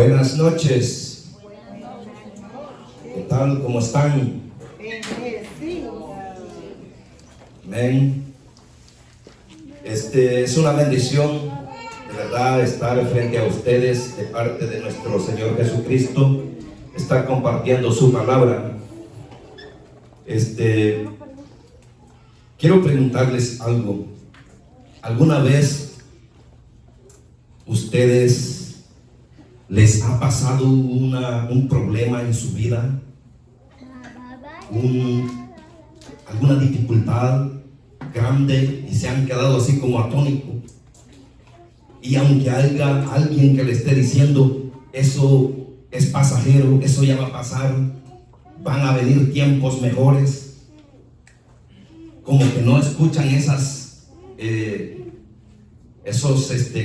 Buenas noches. ¿Qué tal? ¿Cómo están? Amén. Es una bendición, de verdad, estar frente a ustedes de parte de nuestro Señor Jesucristo, estar compartiendo su palabra. Quiero preguntarles algo. ¿Alguna vez ustedes les ha pasado un problema en su vida? ¿Alguna dificultad grande y se han quedado así como atónitos? Y aunque haya alguien que le esté diciendo, eso es pasajero, eso ya va a pasar, van a venir tiempos mejores, como que no escuchan esos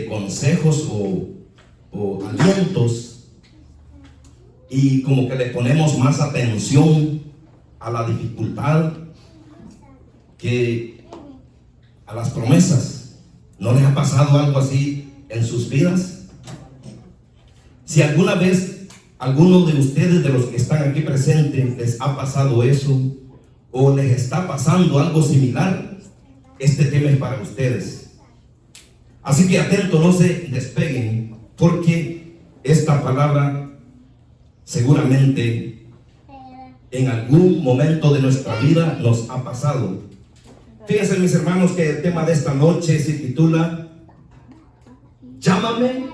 consejos o alientos, y como que le ponemos más atención a la dificultad que a las promesas. ¿No les ha pasado algo así en sus vidas? Si alguna vez alguno de ustedes, de los que están aquí presentes, les ha pasado eso o les está pasando algo similar, este tema es para ustedes. Así que atentos, no se despeguen, porque esta palabra seguramente en algún momento de nuestra vida nos ha pasado. Fíjense, mis hermanos, que el tema de esta noche se titula Llámame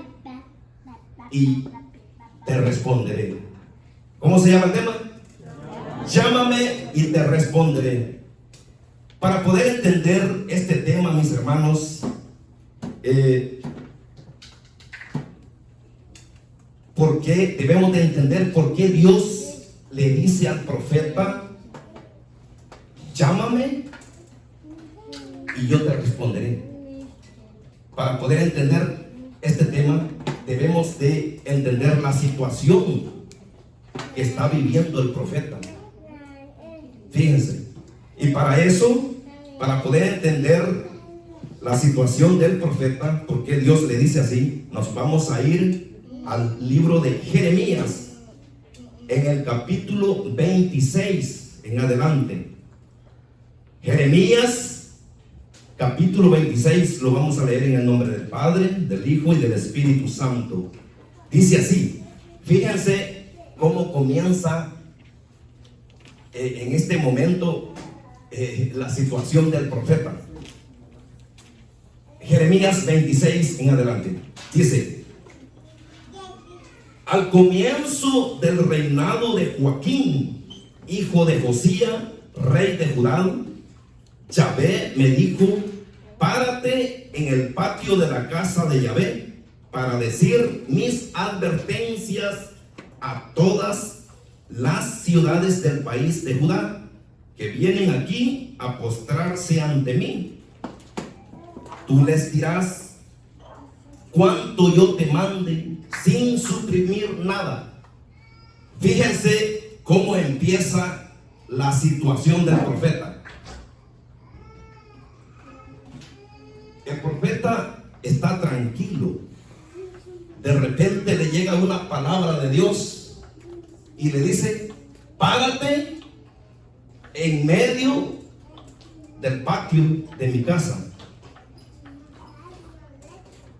y te responderé. ¿Cómo se llama el tema? Llámame y te responderé. Para poder entender este tema, mis hermanos, ¿por qué debemos de entender por qué Dios le dice al profeta, llámame y yo te responderé? Para poder entender este tema, debemos de entender la situación que está viviendo el profeta. Fíjense, y para eso, para poder entender la situación del profeta, por qué Dios le dice así, nos vamos a ir al libro de Jeremías, en el capítulo 26 en adelante. Jeremías, capítulo 26, lo vamos a leer en el nombre del Padre, del Hijo y del Espíritu Santo. Dice así, fíjense cómo comienza en este momento la situación del profeta. Jeremías 26 en adelante. Dice, al comienzo del reinado de Joaquín, hijo de Josías, rey de Judá, Yahvé me dijo, párate en el patio de la casa de Yahvé para decir mis advertencias a todas las ciudades del país de Judá que vienen aquí a postrarse ante mí. Tú les dirás cuanto yo te mande sin suprimir nada. Fíjense cómo empieza la situación del profeta. El profeta está tranquilo. De repente le llega una palabra de Dios y le dice, párate en medio del patio de mi casa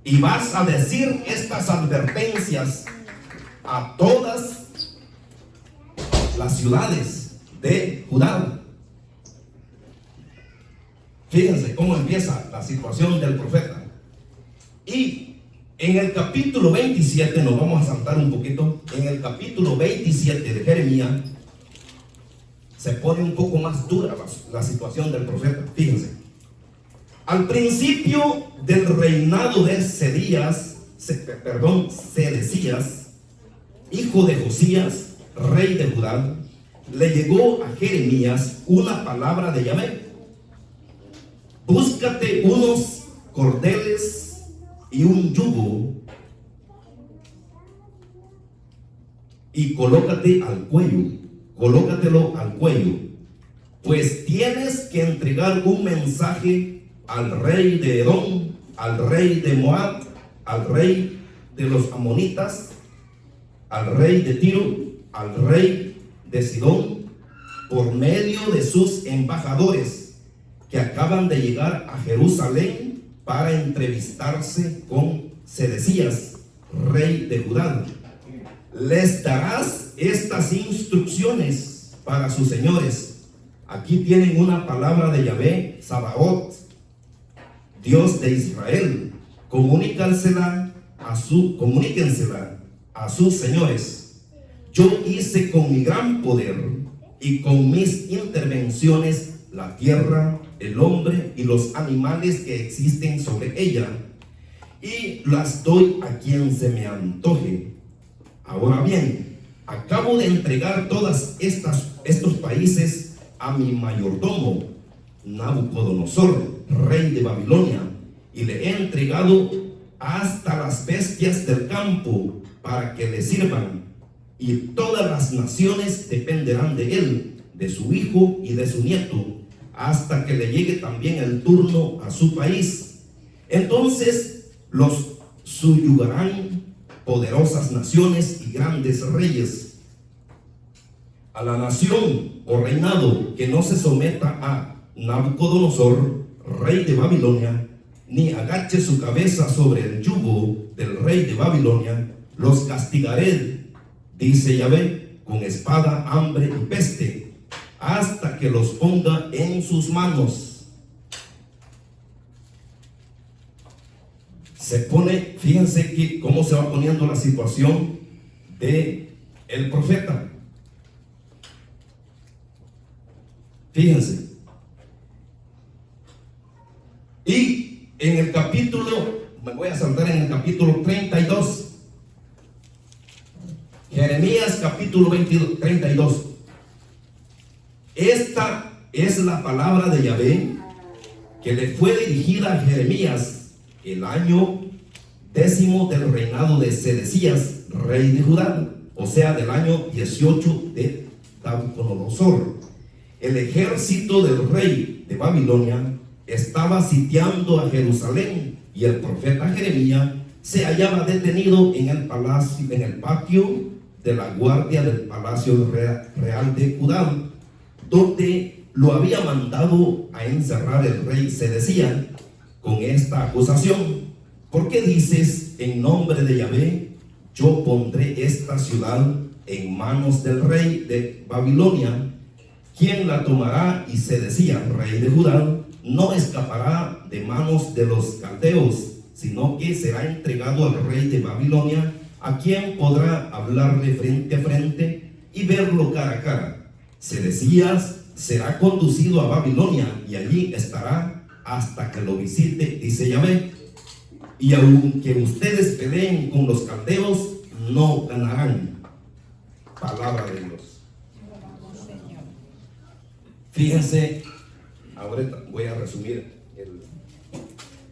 y vas a decir estas advertencias a todas las ciudades de Judá. Fíjense cómo empieza la situación del profeta. Y en el capítulo 27, nos vamos a saltar un poquito, en el capítulo 27 de Jeremías, se pone un poco más dura la situación del profeta. Fíjense. Al principio del reinado de Sedecías, hijo de Josías, rey de Judá, le llegó a Jeremías una palabra de Yahvé. Búscate unos cordeles y un yugo y colócatelo al cuello, pues tienes que entregar un mensaje al rey de Edom, al rey de Moab, al rey de los amonitas, al rey de Tiro, al rey de Sidón, por medio de sus embajadores que acaban de llegar a Jerusalén para entrevistarse con Sedecías, rey de Judá. Les darás estas instrucciones para sus señores. Aquí tienen una palabra de Yahvé Sabaoth, Dios de Israel. Comuníquensela a sus señores. Yo hice con mi gran poder y con mis intervenciones la tierra, el hombre y los animales que existen sobre ella, y las doy a quien se me antoje. Ahora bien, acabo de entregar todas estos países a mi mayordomo Nabucodonosor, rey de Babilonia, y le he entregado hasta las bestias del campo para que le sirvan, y todas las naciones dependerán de él, de su hijo y de su nieto, hasta que le llegue también el turno a su país. Entonces los subyugarán poderosas naciones y grandes reyes. A la nación o reinado que no se someta a Nabucodonosor, rey de Babilonia, ni agache su cabeza sobre el yugo del rey de Babilonia, los castigaré, dice Yahvé, con espada, hambre y peste, hasta que los ponga en sus manos. Se pone, fíjense que cómo se va poniendo la situación de el profeta. Fíjense. Y en el capítulo, me voy a saltar en el capítulo 32. Jeremías capítulo 32. Esta es la palabra de Yahvé que le fue dirigida a Jeremías el año 10 del reinado de Sedecías, rey de Judá, o sea, del año 18 de Nabucodonosor. El ejército del rey de Babilonia estaba sitiando a Jerusalén, y el profeta Jeremías se hallaba detenido en el palacio, en el patio de la guardia del palacio real de Judá, donde lo había mandado a encerrar el rey Sedecías con esta acusación: ¿por qué dices en nombre de Yahvé, yo pondré esta ciudad en manos del rey de Babilonia, quien la tomará? Y Sedecías, rey de Judá, no escapará de manos de los caldeos, sino que será entregado al rey de Babilonia, a quien podrá hablarle frente a frente y verlo cara a cara. Sedecías será conducido a Babilonia y allí estará hasta que lo visite, dice Yahvé. Y aunque ustedes peleen con los caldeos, no ganarán. Palabra de Dios. Fíjense, ahorita voy a resumir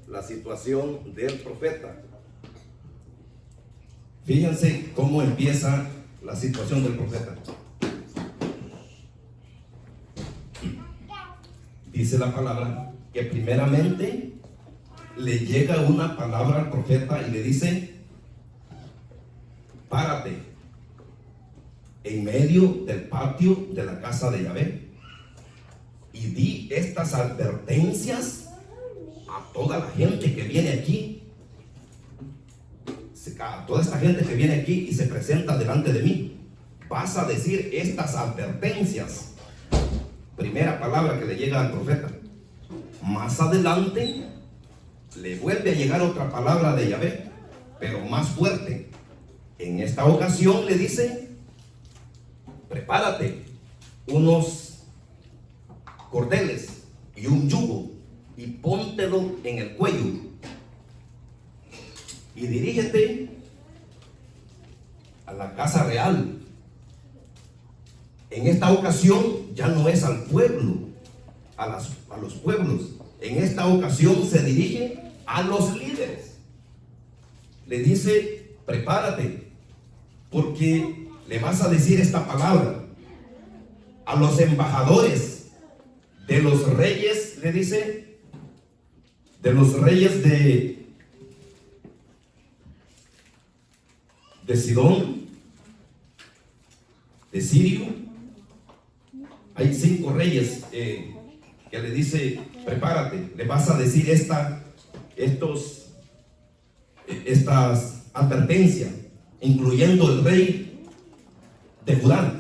la situación del profeta. Fíjense cómo empieza la situación del profeta. Dice la palabra que primeramente le llega una palabra al profeta y le dice: párate en medio del patio de la casa de Yahvé y di estas advertencias a toda la gente que viene aquí, a toda esta gente que viene aquí y se presenta delante de mí. Vas a decir estas advertencias. Primera palabra que le llega al profeta. Más adelante le vuelve a llegar otra palabra de Yahvé, pero más fuerte. En esta ocasión le dice: prepárate unos cordeles y un yugo y póntelo en el cuello y dirígete a la casa real. En esta ocasión ya no es al pueblo, a los pueblos. En esta ocasión se dirige a los líderes. Le dice: prepárate, porque le vas a decir esta palabra a los embajadores de los reyes. Le dice: de los reyes de Sidón, de Sirio. Hay 5 reyes que le dice: prepárate, le vas a decir estas advertencias, incluyendo el rey de Judá.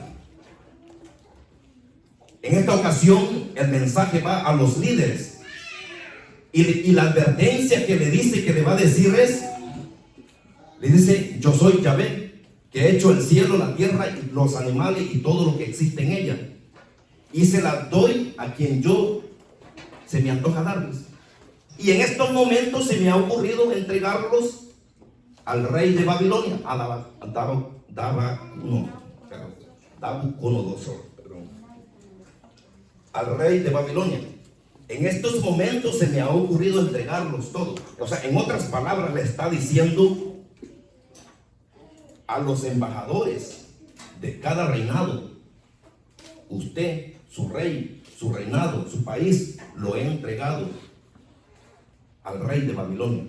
En esta ocasión el mensaje va a los líderes, y la advertencia que le dice, que le va a decir le dice: yo soy Yahvé, que he hecho el cielo, la tierra, y los animales y todo lo que existe en ella, y se las doy a quien se me antoja darles. Y en estos momentos se me ha ocurrido entregarlos al rey de Babilonia, a Nabucodonosor, al rey de Babilonia. En estos momentos se me ha ocurrido entregarlos todos. O sea, en otras palabras, le está diciendo a los embajadores de cada reinado: usted, su rey, su reinado, su país, lo he entregado al rey de Babilonia.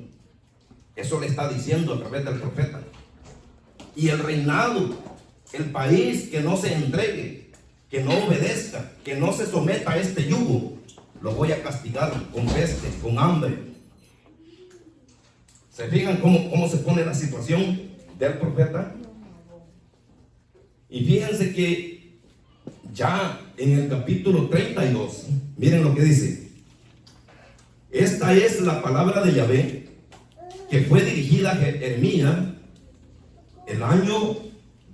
Eso le está diciendo a través del profeta. Y el reinado, el país que no se entregue, que no obedezca, que no se someta a este yugo, lo voy a castigar con peste, con hambre. ¿Se fijan cómo se pone la situación del profeta? Y fíjense que ya en el capítulo 32, miren lo que dice: esta es la palabra de Yahvé que fue dirigida a Jeremías el año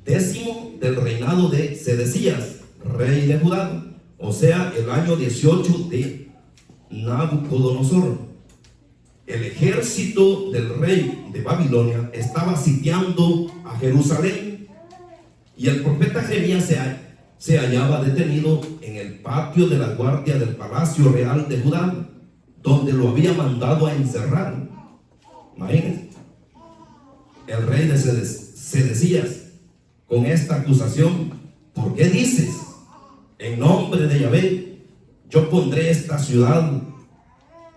10º del reinado de Sedecías, rey de Judá, o sea, el año 18 de Nabucodonosor. El ejército del rey de Babilonia estaba sitiando a Jerusalén, y el profeta Jeremías se hallaba detenido en el patio de la guardia del palacio real de Judá, donde lo había mandado a encerrar. Imagínense, el rey de Sedecías con esta acusación: ¿por qué dices, en nombre de Yahvé, yo pondré esta ciudad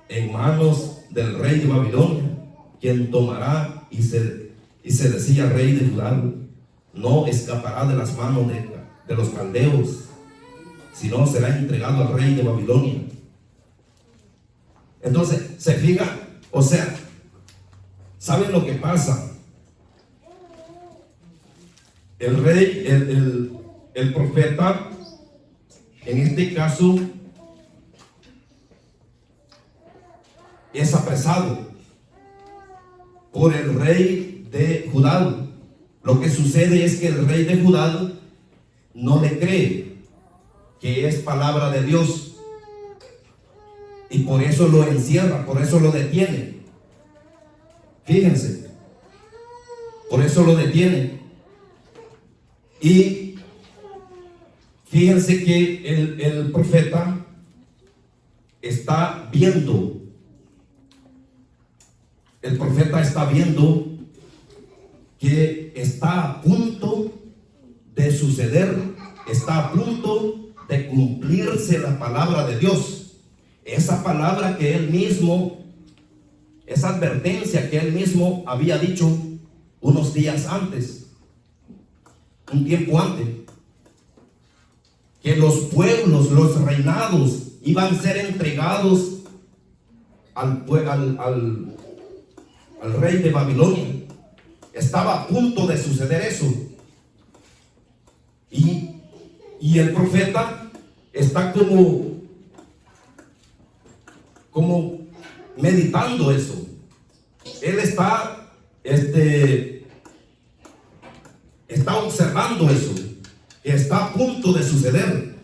en manos del rey de Babilonia, quien tomará? Y se decía: rey de Judá no escapará de las manos de los caldeos, sino será entregado al rey de Babilonia. Entonces, se fija, o sea, ¿saben lo que pasa? El rey, el profeta, en este caso, es apresado por el rey de Judá. Lo que sucede es que el rey de Judá no le cree que es palabra de Dios, y por eso lo encierra, por eso lo detiene. Fíjense, por eso lo detiene. Y fíjense que el profeta está viendo, que está a punto de suceder, está a punto de cumplirse la palabra de Dios. Esa palabra que él mismo, esa advertencia que él mismo había dicho unos días antes, un tiempo antes, que los pueblos, los reinados iban a ser entregados al rey de Babilonia. Estaba a punto de suceder eso. Y el profeta está como meditando eso. Él está observando eso, que está a punto de suceder.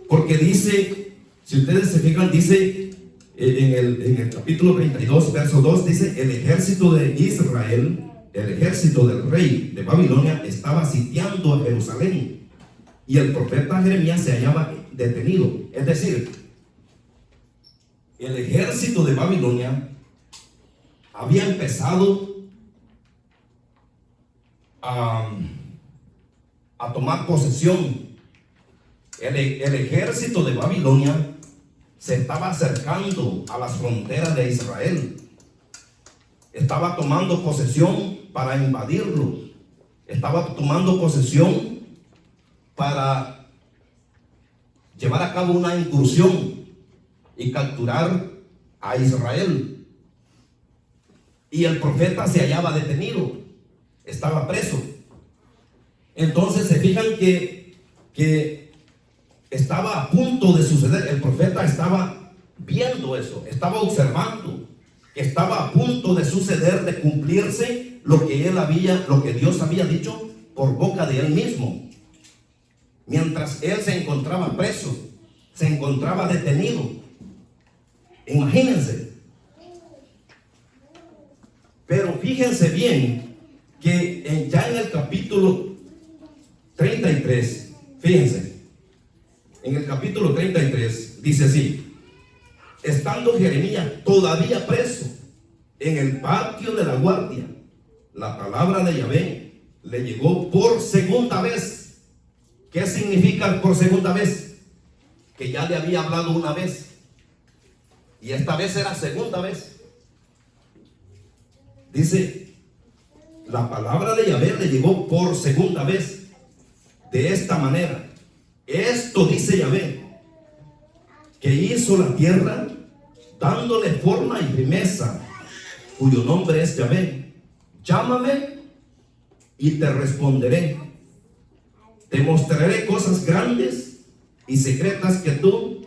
Porque dice, si ustedes se fijan, dice en el capítulo 32, verso 2, dice: el ejército de Israel, el ejército del rey de Babilonia, estaba sitiando a Jerusalén, y el profeta Jeremías se hallaba detenido. Es decir, el ejército de Babilonia había empezado a tomar posesión. El ejército de Babilonia se estaba acercando a las fronteras de Israel. Estaba tomando posesión para invadirlo. Estaba tomando posesión para llevar a cabo una incursión y capturar a Israel. Y el profeta se hallaba detenido, estaba preso. Entonces se fijan que estaba a punto de suceder. El profeta estaba viendo eso, estaba observando que estaba a punto de suceder, de cumplirse lo que Dios había dicho por boca de él mismo. Mientras él se encontraba preso, se encontraba detenido. Imagínense. Pero fíjense bien que ya en el capítulo 33, fíjense, en el capítulo 33 dice así: estando Jeremías todavía preso en el patio de la guardia, la palabra de Yahvé le llegó por segunda vez. ¿Qué significa por segunda vez? Que ya le había hablado una vez y esta vez era segunda vez. Dice, la palabra de Yahvé le llegó por segunda vez de esta manera: esto dice Yahvé, que hizo la tierra dándole forma y firmeza, cuyo nombre es Yahvé. Llámame y te responderé. Te mostraré cosas grandes y secretas que tú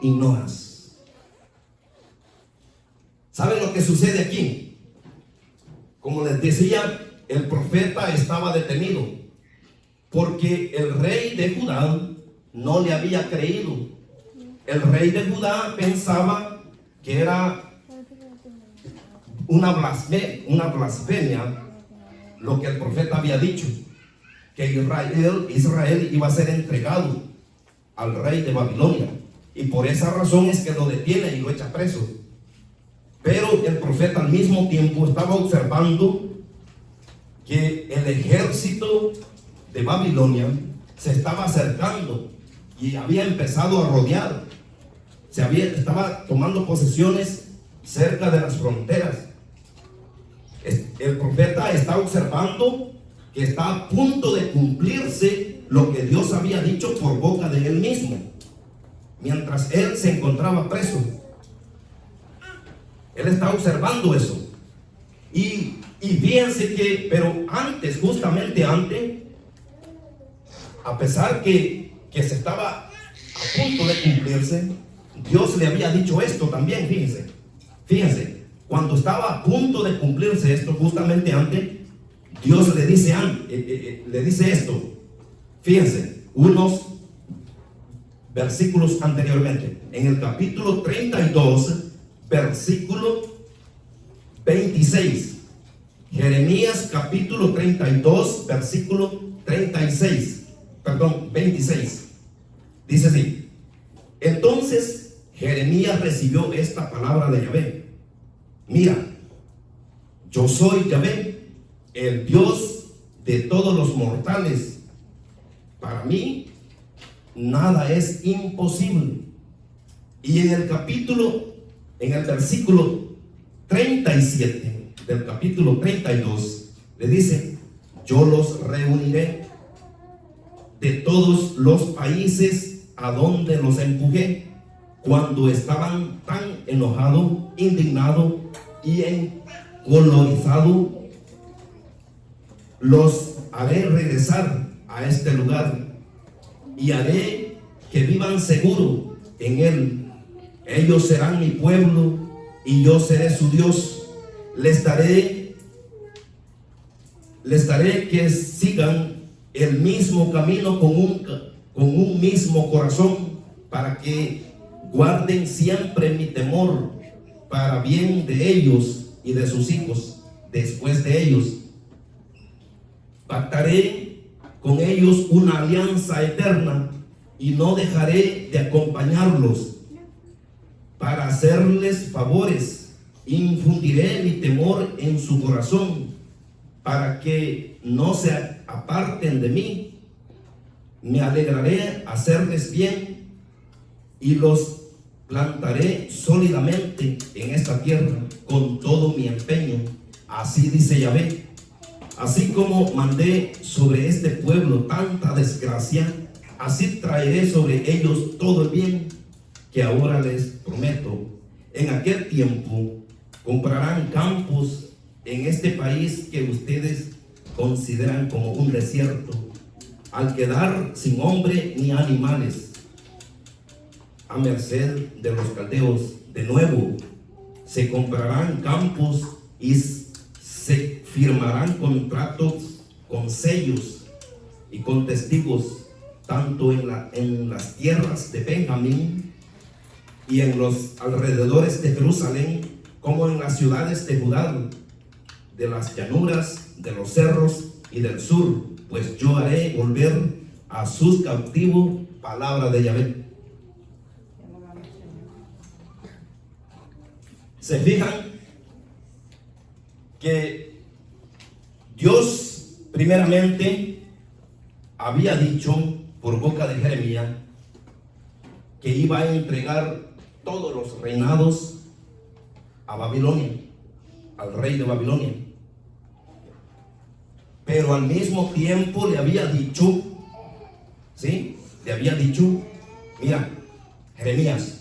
ignoras. ¿Saben lo que sucede aquí? Como les decía, el profeta estaba detenido porque el rey de Judá no le había creído. El rey de Judá pensaba que era una blasfemia lo que el profeta había dicho, que Israel iba a ser entregado al rey de Babilonia, y por esa razón es que lo detiene y lo echa preso. Pero el profeta al mismo tiempo estaba observando que el ejército de Babilonia se estaba acercando y había empezado a rodear. Estaba tomando posesiones cerca de las fronteras. El profeta está observando que está a punto de cumplirse lo que Dios había dicho por boca de él mismo, mientras él se encontraba preso. Él está observando eso. Y fíjense que, pero antes, justamente antes, a pesar que se estaba a punto de cumplirse, Dios le había dicho esto también. Fíjense, cuando estaba a punto de cumplirse esto, justamente antes, Dios le dice esto. Fíjense, unos versículos anteriormente, en el capítulo 32, versículo 26. Jeremías capítulo 32, versículo 26. Dice así: entonces Jeremías recibió esta palabra de Yahvé: mira, yo soy Yahvé, el Dios de todos los mortales. Para mí nada es imposible. Y en el versículo 37 del capítulo 32 le dice: yo los reuniré de todos los países a donde los empujé cuando estaban tan enojados, indignados y encolerizados. Los haré regresar a este lugar y haré que vivan seguros en él. Ellos serán mi pueblo y yo seré su Dios. Les daré que sigan el mismo camino con un mismo corazón, para que guarden siempre mi temor, para bien de ellos y de sus hijos después de ellos. Pactaré con ellos una alianza eterna y no dejaré de acompañarlos para hacerles favores. Infundiré mi temor en su corazón para que no se aparten de mí. Me alegraré hacerles bien y los plantaré sólidamente en esta tierra con todo mi empeño. Así dice Yahvé. así como mandé sobre este pueblo tanta desgracia, así traeré sobre ellos todo el bien que ahora les prometo. En aquel tiempo comprarán campos en este país que ustedes consideran como un desierto, al quedar sin hombre ni animales, a merced de los caldeos. De nuevo se comprarán campos y se firmarán contratos con sellos y con testigos, tanto en las tierras de Benjamín y en los alrededores de Jerusalén, como en las ciudades de Judá, de las llanuras, de los cerros y del sur, pues yo haré volver a sus cautivos. Palabra de Yahvé. Se fijan que Dios primeramente había dicho por boca de Jeremías que iba a entregar todos los reinados a Babilonia, al rey de Babilonia. Pero al mismo tiempo le había dicho, ¿sí? Le había dicho, mira, Jeremías,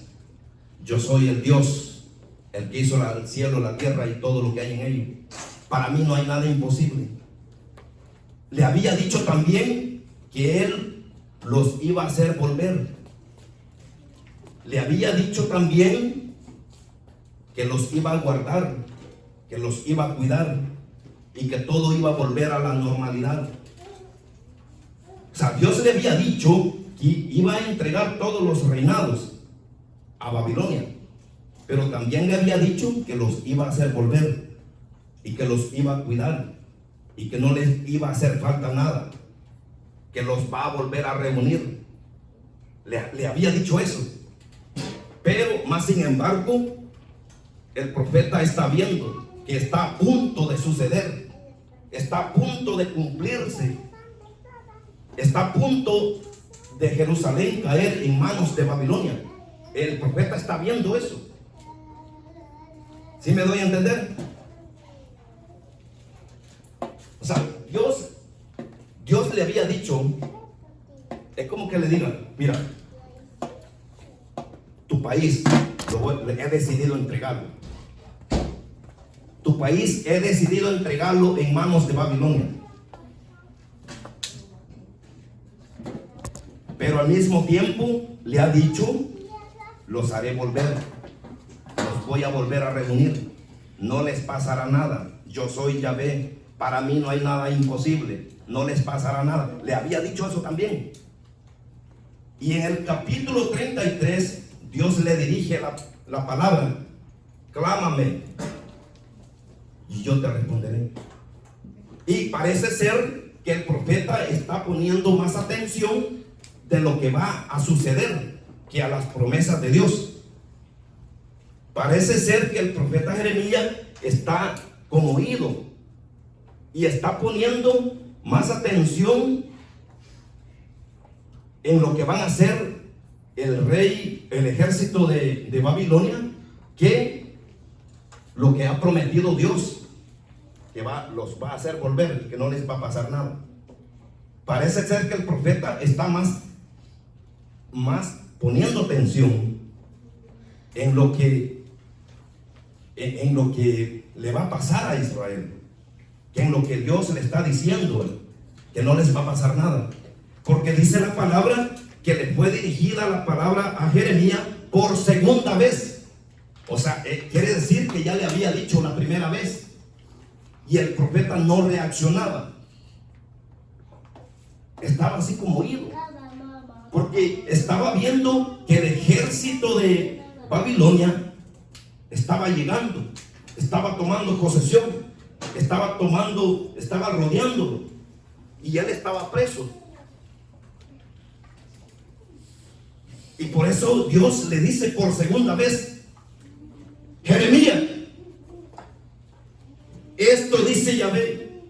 yo soy el Dios, el que hizo el cielo, la tierra y todo lo que hay en ellos. Para mí no hay nada imposible. Le había dicho también que él los iba a hacer volver. Le había dicho también que los iba a guardar, que los iba a cuidar y que todo iba a volver a la normalidad. O sea, Dios le había dicho que iba a entregar todos los reinados a Babilonia, pero también le había dicho que los iba a hacer volver y que los iba a cuidar y que no les iba a hacer falta nada, que los va a volver a reunir. Le había dicho eso. Pero más sin embargo, el profeta está viendo que está a punto de suceder, está a punto de cumplirse, está a punto de Jerusalén caer en manos de Babilonia. El profeta está viendo eso. ¿Sí me doy a entender? O sea, Dios le había dicho, es como que le diga, mira, tu país he decidido entregarlo. Tu país he decidido entregarlo en manos de Babilonia. Pero al mismo tiempo le ha dicho, los haré volver, los voy a volver a reunir, no les pasará nada, yo soy Yahvé, para mí no hay nada imposible, no les pasará nada. Le había dicho eso también. Y en el capítulo 33 Dios le dirige la palabra, clámame y yo te responderé. Y parece ser que el profeta está poniendo más atención de lo que va a suceder que a las promesas de Dios. Parece ser que el profeta Jeremías está conmovido y está poniendo más atención en lo que van a hacer el rey, el ejército de Babilonia, que lo que ha prometido Dios, que los va a hacer volver, que no les va a pasar nada. Parece ser que el profeta está más poniendo atención en lo que le va a pasar a Israel, que en lo que Dios le está diciendo, que no les va a pasar nada. Porque dice la palabra que le fue dirigida la palabra a Jeremías por segunda vez. O sea, quiere decir que ya le había dicho la primera vez y el profeta no reaccionaba. Estaba así como oído, porque estaba viendo que el ejército de Babilonia estaba llegando, estaba tomando posesión, estaba rodeándolo y él estaba preso. Y por eso Dios le dice por segunda vez, Jeremías, esto dice Yahvé,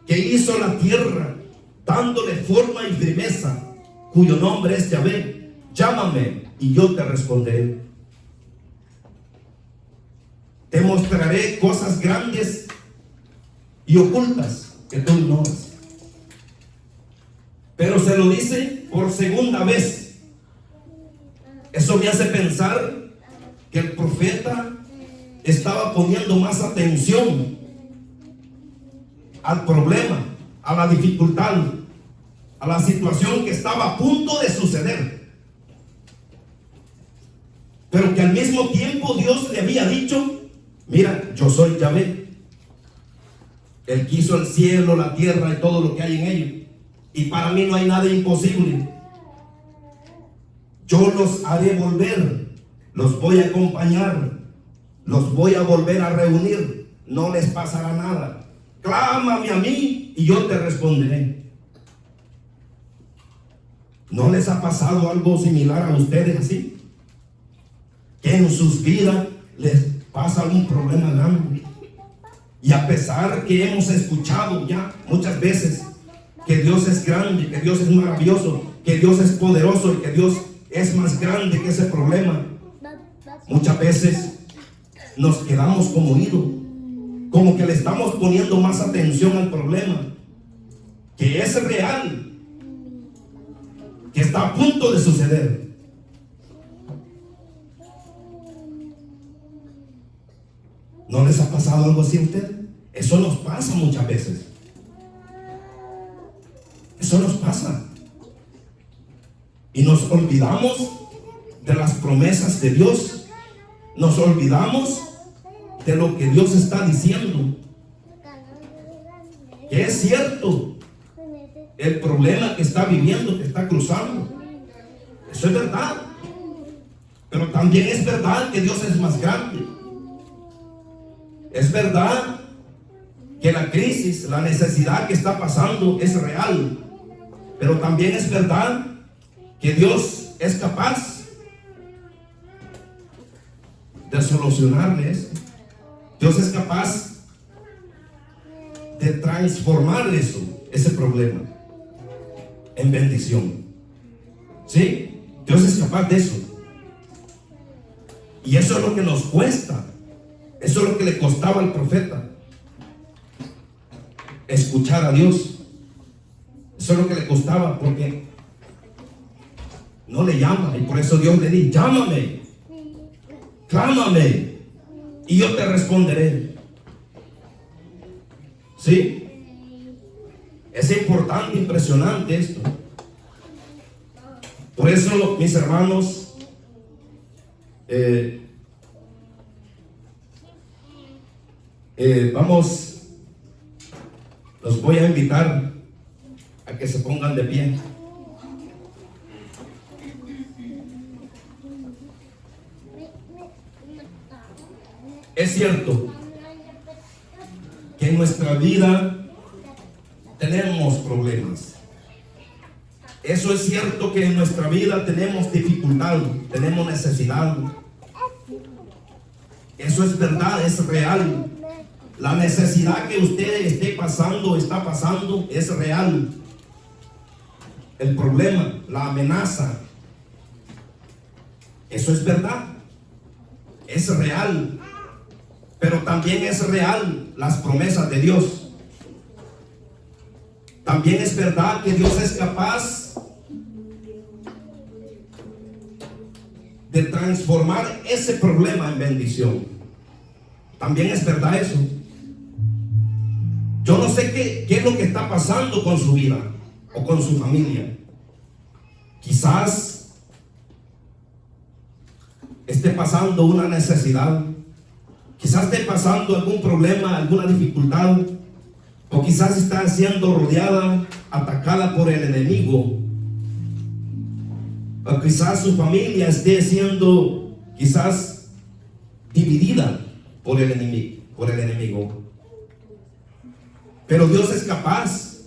que hizo la tierra dándole forma y firmeza, cuyo nombre es Yahvé. Llámame y yo te responderé. Te mostraré cosas grandes y ocultas que tú ignoras. Pero se lo dice por segunda vez. Eso me hace pensar que el profeta estaba poniendo más atención al problema, a la dificultad, a la situación que estaba a punto de suceder. Pero que al mismo tiempo Dios le había dicho: mira, yo soy Yahvé, el que hizo el cielo, la tierra y todo lo que hay en ellos, y para mí no hay nada imposible. Yo los haré volver, los voy a acompañar, los voy a volver a reunir, no les pasará nada. Clámame a mí y yo te responderé. ¿No les ha pasado algo similar a ustedes así? Que en sus vidas les pasa algún problema grande, y a pesar que hemos escuchado ya muchas veces que Dios es grande, que Dios es maravilloso, que Dios es poderoso y que Dios es más grande que ese problema, muchas veces nos quedamos como oídos, como que le estamos poniendo más atención al problema, que es real, que está a punto de suceder. ¿No les ha pasado algo así a ustedes? Eso nos pasa muchas veces. Eso nos pasa. Y nos olvidamos de las promesas de Dios. Nos olvidamos de lo que Dios está diciendo. Que es cierto el problema que está viviendo, que está cruzando. Eso es verdad. Pero también es verdad que Dios es más grande. Es verdad que la crisis, la necesidad que está pasando es real. Pero también es verdad que Dios es capaz de solucionarle eso. Dios es capaz de transformar eso, ese problema, en bendición. ¿Sí? Dios es capaz de eso. Y eso es lo que nos cuesta. Eso es lo que le costaba al profeta. Escuchar a Dios. Eso es lo que le costaba, porque no le llama. Y por eso Dios le dice: llámame, clámame, y yo te responderé. ¿Sí? Es importante, impresionante esto. Por eso, mis hermanos, los voy a invitar a que se pongan de pie. Es cierto que en nuestra vida tenemos problemas. Eso es cierto que en nuestra vida tenemos dificultad, tenemos necesidad. Eso es verdad, es real. La necesidad que usted está pasando, es real. El problema, la amenaza, eso es verdad, es real. Pero también es real las promesas de Dios. También es verdad que Dios es capaz de transformar ese problema en bendición. También es verdad eso. Yo no sé qué es lo que está pasando con su vida o con su familia. Quizás esté pasando una necesidad. Quizás esté pasando algún problema, alguna dificultad. O quizás está siendo rodeada, atacada por el enemigo. O quizás su familia esté siendo quizás dividida por el enemigo. Pero Dios es capaz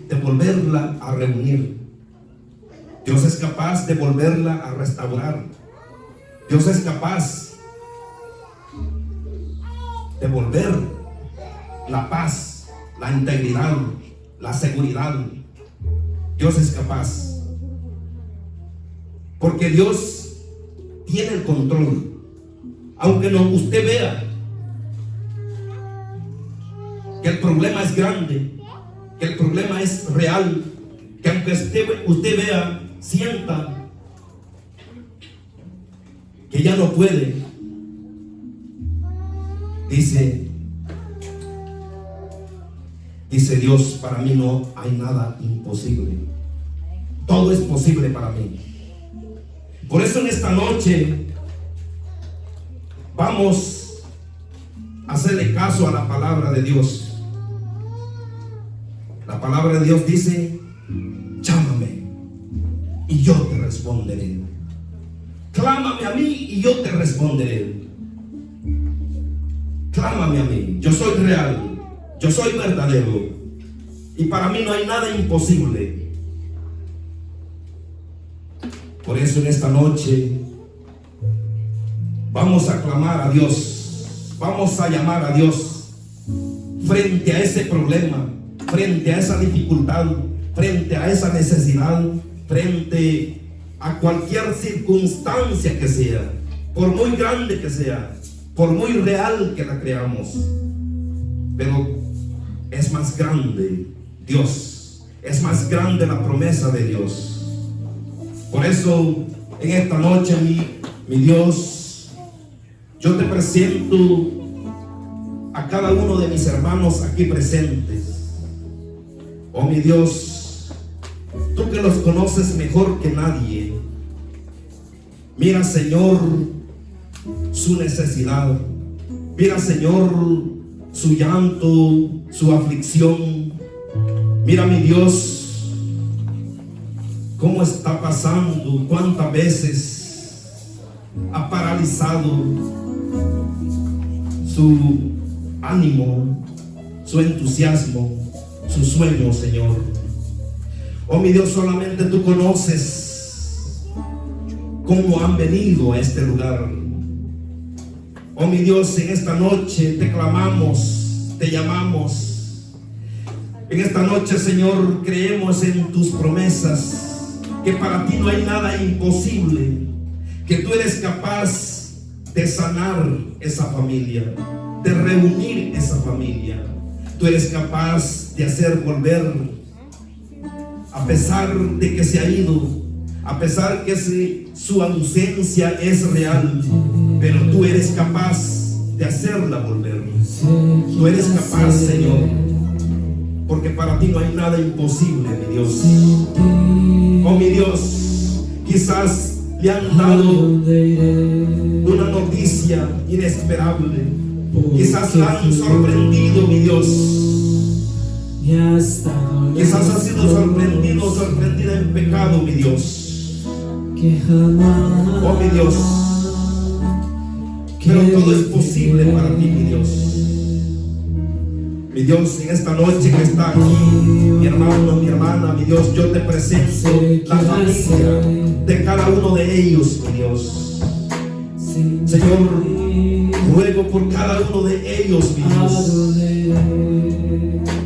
de volverla a reunir. Dios es capaz de volverla a restaurar. Dios es capaz de volver la paz, la integridad, la seguridad. Dios es capaz. Porque Dios tiene el control. Aunque no usted vea que el problema es grande, que el problema es real, que aunque usted vea, sienta que ya no puede, dice Dios, para mí no hay nada imposible, todo es posible para mí. Por eso en esta noche vamos a hacerle caso a la palabra de Dios. La palabra de Dios dice: llámame y yo te responderé. Clámame a mí y yo te responderé. Clámame a mí, yo soy real, yo soy verdadero, y para mí no hay nada imposible. Por eso en esta noche vamos a clamar a Dios, vamos a llamar a Dios frente a ese problema, frente a esa dificultad, frente a esa necesidad, frente a cualquier circunstancia que sea, por muy grande que sea, por muy real que la creamos. Pero es más grande Dios, es más grande la promesa de Dios. Por eso en esta noche, mi Dios, yo te presento a cada uno de mis hermanos aquí presentes. Oh mi Dios, tú que los conoces mejor que nadie, mira, Señor, su necesidad, mira, Señor, su llanto, su aflicción. Mira, mi Dios, cómo está pasando, cuántas veces ha paralizado su ánimo, su entusiasmo, su sueño, Señor. Oh mi Dios, solamente tú conoces cómo han venido a este lugar. Oh mi Dios, en esta noche te clamamos, te llamamos. En esta noche, Señor, creemos en tus promesas, que para ti no hay nada imposible, que tú eres capaz de sanar esa familia, de reunir esa familia. Tú eres capaz de hacer volver, a pesar de que se ha ido, a pesar que su ausencia es real, pero tú eres capaz de hacerla volver. Tú eres capaz, Señor, porque para ti no hay nada imposible, mi Dios. Oh mi Dios, quizás le han dado una noticia inesperable, quizás la han sorprendido, mi Dios. Quizás ha sido sorprendido o sorprendida en pecado, mi Dios. Oh mi Dios, pero todo es posible para ti, mi Dios. Mi Dios, en esta noche que está aquí, mi hermano, mi hermana, mi Dios, yo te presento la familia de cada uno de ellos, mi Dios. Señor, ruego por cada uno de ellos, mi Dios.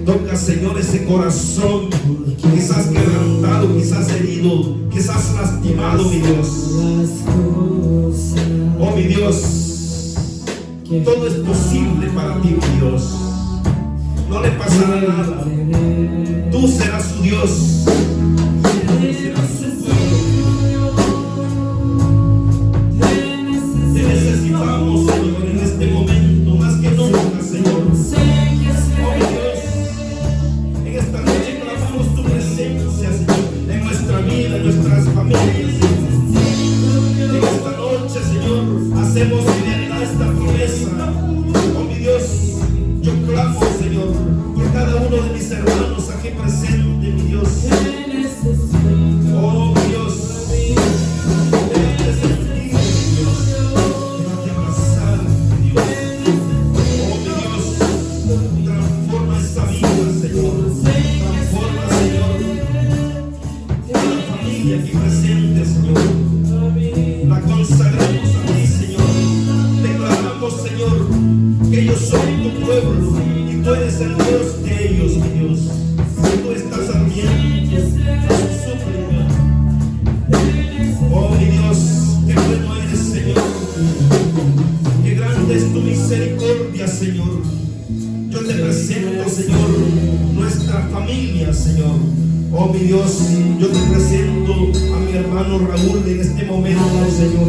Toca, Señor, ese corazón, quizás quebrantado, quizás herido, quizás lastimado, mi Dios. Oh, mi Dios, todo es posible para ti, mi Dios. No le pasará nada. Tú serás su Dios. Tú serás su pueblo. Te necesitamos, Señor, en este momento, más que nunca, Señor. Oh, mi Dios, en esta noche clamamos tu presencia, Señor, en nuestra vida, en nuestras familias. En esta noche, Señor, hacemos realidad esta promesa. Oh, mi Dios, yo clamo, Señor, por cada uno de mis hermanos aquí presente, mi Dios. Oh, mi Dios, déjate sentir, mi Dios. Déjate abrazar, mi Dios. Oh, mi Dios, transforma esta vida, Señor. Transforma, Señor, la familia aquí presente, Señor. La consagramos a ti, Señor. Declaramos, Señor, que ellos son tu pueblo y tú eres el Dios de ellos, mi Dios. Tú estás atendiendo a su súplica. Oh, mi Dios, qué bueno eres, Señor. Qué grande es tu misericordia, Señor. Yo te presento, Señor. Oh mi Dios, yo te presento a mi hermano Raúl en este momento, Señor.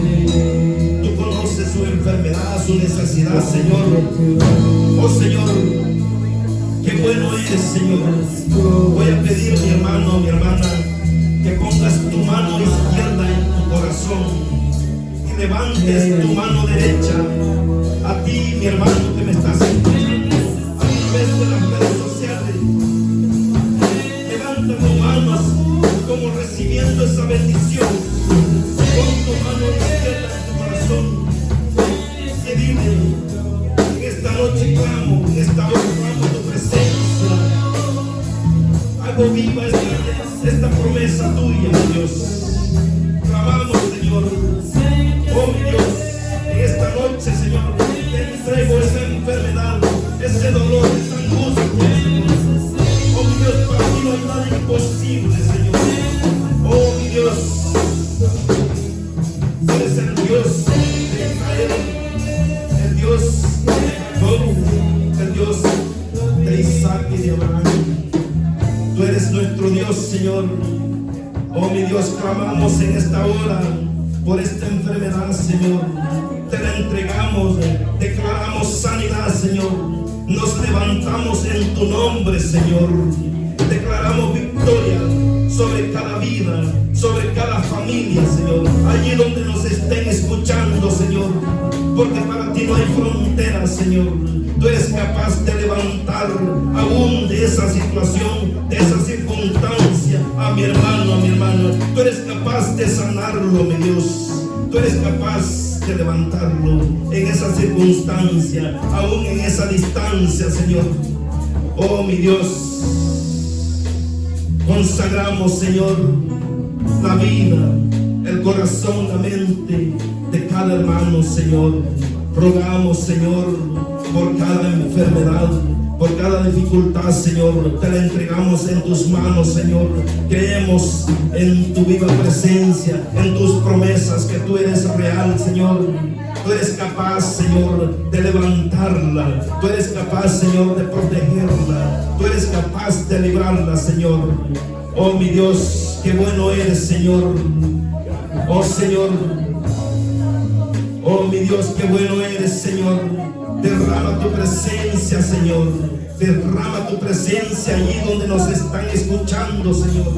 Tú conoces su enfermedad, su necesidad, Señor. Oh Señor, qué bueno eres, Señor. Voy a pedir, mi hermano, mi hermana, que pongas tu mano izquierda en tu corazón y levantes tu mano derecha. A ti, mi hermano, que me estás escuchando a través de las redes sociales, levanta tus manos como recibiendo esa bendición. Pon tu mano izquierda en tu corazón y dile: en esta noche clamo, en esta hora clamo tu presencia. Hago viva esta promesa tuya, mi Dios. Clamamos, Señor. Oh mi Dios, en esta noche, Señor, te entrego esa enfermedad, ese dolor, esa angustia, Señor. Oh mi Dios, para ti no hay nada imposible, Señor. Oh mi Dios, tú eres el Dios de Israel, el Dios de Jacob, el Dios de Isaac y de Abraham. Tú eres nuestro Dios, Señor. Oh mi Dios, clamamos en esta hora por esta enfermedad, Señor. Te la entregamos, declaramos sanidad, Señor. Nos levantamos en tu nombre, Señor. Declaramos victoria sobre cada vida, sobre cada familia, Señor. Allí donde nos estén escuchando, Señor. Porque para ti no hay fronteras, Señor. Tú eres capaz de levantar aún de esa situación, de esa circunstancia, a mi hermano, a mi hermana. Tú eres capaz de sanarlo, mi Dios. Tú eres capaz de levantarlo en esa circunstancia, aún en esa distancia, Señor. Oh, mi Dios, consagramos, Señor, la vida, el corazón, la mente de cada hermano, Señor. Rogamos, Señor, por cada enfermedad, por cada dificultad, Señor. Te la entregamos en tus manos, Señor. Creemos en tu viva presencia, en tus promesas, que tú eres real, Señor. Tú eres capaz, Señor, de levantarla. Tú eres capaz, Señor, de protegerla. Tú eres capaz de librarla, Señor. Oh, mi Dios, qué bueno eres, Señor. Oh, Señor. Oh, mi Dios, qué bueno eres, Señor. Derrama tu presencia, Señor. Derrama tu presencia allí donde nos están escuchando, Señor.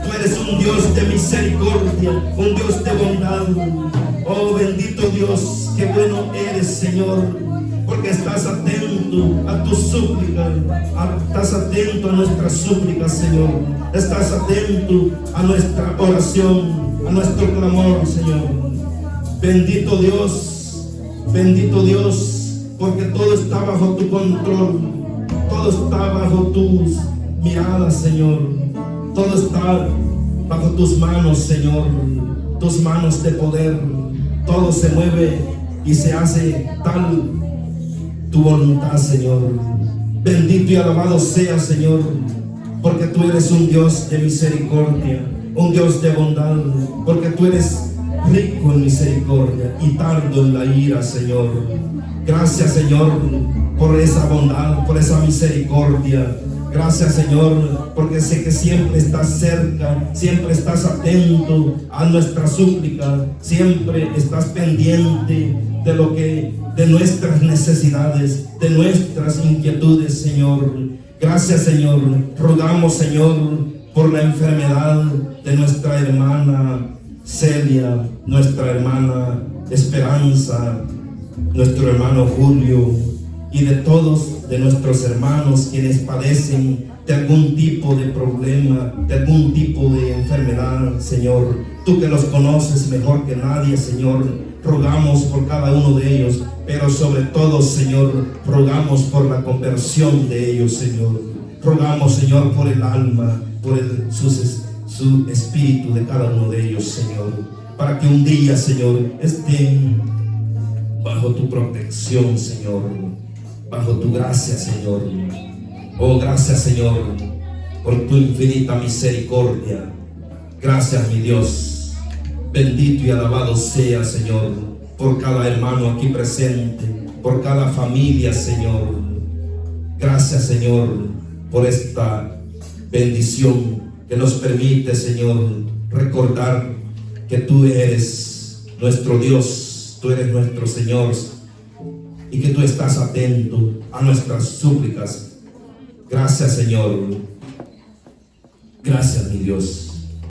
Tú eres un Dios de misericordia, un Dios de bondad. Oh, bendito Dios, qué bueno eres, Señor, porque estás atento a tu súplica, estás atento a nuestras súplicas, Señor. Estás atento a nuestra oración, a nuestro clamor, Señor. Bendito Dios, porque todo está bajo tu control, todo está bajo tus miradas, Señor. Todo está bajo tus manos, Señor, tus manos de poder. Todo se mueve y se hace tal tu voluntad, Señor. Bendito y alabado sea, Señor, porque tú eres un Dios de misericordia, un Dios de bondad, porque tú eres rico en misericordia y tardo en la ira, Señor. Gracias, Señor, por esa bondad, por esa misericordia. Gracias, Señor, porque sé que siempre estás cerca, siempre estás atento a nuestra súplica, siempre estás pendiente de nuestras necesidades, de nuestras inquietudes, Señor. Gracias, Señor. Rogamos, Señor, por la enfermedad de nuestra hermana Celia, nuestra hermana Esperanza, nuestro hermano Julio, y de todos de nuestros hermanos quienes padecen de algún tipo de problema, de algún tipo de enfermedad, Señor. Tú que los conoces mejor que nadie, Señor, rogamos por cada uno de ellos, pero sobre todo, Señor, rogamos por la conversión de ellos, Señor. Rogamos, Señor, por el alma, por su espíritu de cada uno de ellos, Señor, para que un día, Señor, estén bajo tu protección, Señor, bajo tu gracia, Señor. Oh, gracias, Señor, por tu infinita misericordia. Gracias, mi Dios. Bendito y alabado sea, Señor, por cada hermano aquí presente, por cada familia, Señor. Gracias, Señor, por esta bendición que nos permite, Señor, recordar que tú eres nuestro Dios, tú eres nuestro Señor, y que tú estás atento a nuestras súplicas. Gracias, Señor. Gracias, mi Dios.